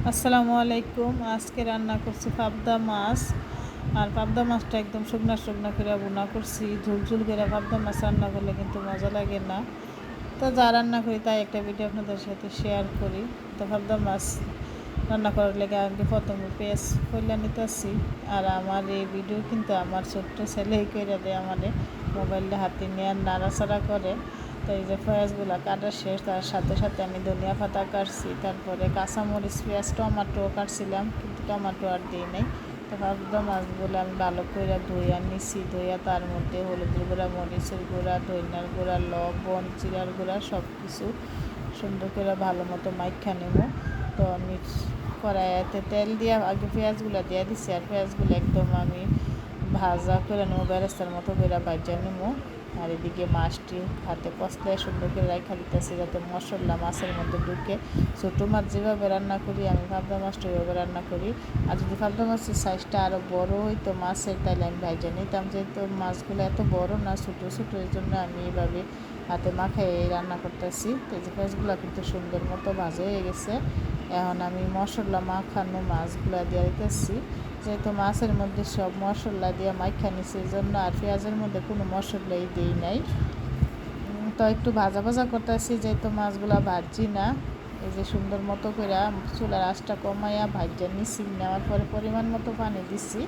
আসসালামু আলাইকুম। আজকে রান্না করছি পাবদা মাছ। আর পাবদা মাছটা একদম শুকনা শুকনা করে ভুনা করছি। ঝুলঝুল করে পাবদা মাছ রান্না করলে কিন্তু মজা লাগে না। তো যা রান্না করি তাই একটা ভিডিও আপনাদের সাথে শেয়ার করি। তো পাবদা মাছ রান্না করার লেগে আমি প্রথমে পেঁয়াজ কইলা নিতেছি। আর আমার এই ভিডিও কিন্তু আমার ছোট্ট ছেলেই করে দেয়, আমাদের মোবাইলটা হাতে নিয়ে নাড়াচাড়া করে। তো এই যে পেঁয়াজগুলো কাটা শেষ, তার সাথে সাথে আমি ধনিয়া পাতা কাটছি, তারপরে কাঁচামরিচ, পেঁয়াজ, টমাটো কাটছিলাম, কিন্তু টমাটো আর দিই নাই। তো পাবদা মাছগুলো আমি ভালো করে ধুইয়া নিছি। ধুইয়া তার মধ্যে হলুদের গুঁড়া, মরিচের গুঁড়া, ধনিয়ার গুঁড়া, লবণ, জিরার গুঁড়া সব কিছু সুন্দর করে ভালো মতো মাইখা নেব। তো আমি কড়াইতে তেল দিয়ে আগে পেঁয়াজগুলো দিয়ে দিচ্ছি। আর পেঁয়াজগুলো একদম আমি ভাজা করে নেবো, বেরেস্তার মতো করে ভাজা নেবো। আর এদিকে মাছটি হাতে কষলে সুন্দর করে রাখা দিতেছি, যাতে মশলা মাছের মধ্যে ঢুকে। ছোটো মাছ যেভাবে রান্না করি আমি পাবদা মাছটা ওইভাবে রান্না করি। আর যদি পাবদা মাছের সাইজটা আরও বড়ো হইতো মাছের, তাহলে আমি ভাজা নিতাম। যেহেতু মাছগুলো এত বড় না, ছোটো ছোটো, এই জন্য আমি এইভাবে হাতে মাখাই রান্না করতেছি। তো এই যে পেঁয়াজগুলো কিন্তু সুন্দর মতো ভাজা হয়ে গেছে। এখন আমি মশলা মাখানো মাছগুলো দিয়ে দিতেছি। যেহেতু মাছের মধ্যে সব মশলা দিয়ে মাখা নিছি, এই জন্য আর পেঁয়াজের মধ্যে কোনো মশলাই দিই নাই। তো একটু ভাজা ভাজা করতেছি, যেহেতু মাছগুলো ভাজছি না। এই যে সুন্দর মতো করে চুলার আঁচটা কমাইয়া ভাজা নিছি, নেওয়ার পরে পরিমাণ মতো পানি দিচ্ছি।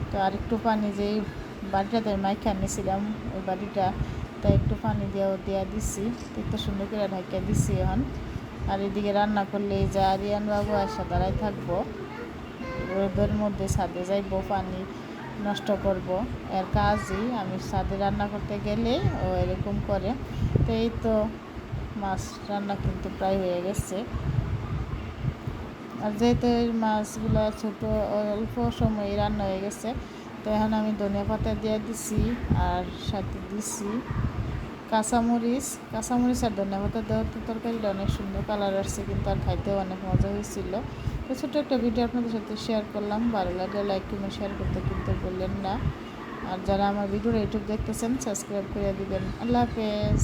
তো আর একটু পানি, যেই বাটিটাতে মাইখা নিয়েছিলাম ওই বাটিটা, তাই একটু পানি দিয়া দিচ্ছি। একটু সুন্দর করে ঢাকিয়ে দিচ্ছি এখন। আর এদিকে রান্না করলে এই যে আরিয়ান বাবু আসা দাঁড়াই থাকবো, রোদের মধ্যে ছাদে যাইব, পানি নষ্ট করব, এর কাজই। আমি ছাদে রান্না করতে গেলে ও এরকম করে। তো এই তো মাছ রান্না কিন্তু প্রায় হয়ে গেছে। আর যেহেতু এই মাছগুলো ছোটো, অল্প সময়ে রান্না হয়ে গেছে, তো এখন আমি ধনিয়া পাতা দিয়ে দিছি। আর সাথে দিছি কাঁচামরিচ আর ধনিয়া পাতা দেওয়ার তো তরকারিটা অনেক সুন্দর কালার আসছে, কিন্তু আর খাইতেও অনেক মজা হয়েছিল। তো ছোটো একটা ভিডিও আপনাদের সাথে শেয়ার করলাম। ভালো লাগলে লাইক কমেন্ট শেয়ার করতে কিন্তু বললেন না। আর যারা আমার ভিডিওটা ইউটিউব দেখতেছেন, সাবস্ক্রাইব করে দিবেন। আল্লাহ হাফেজ।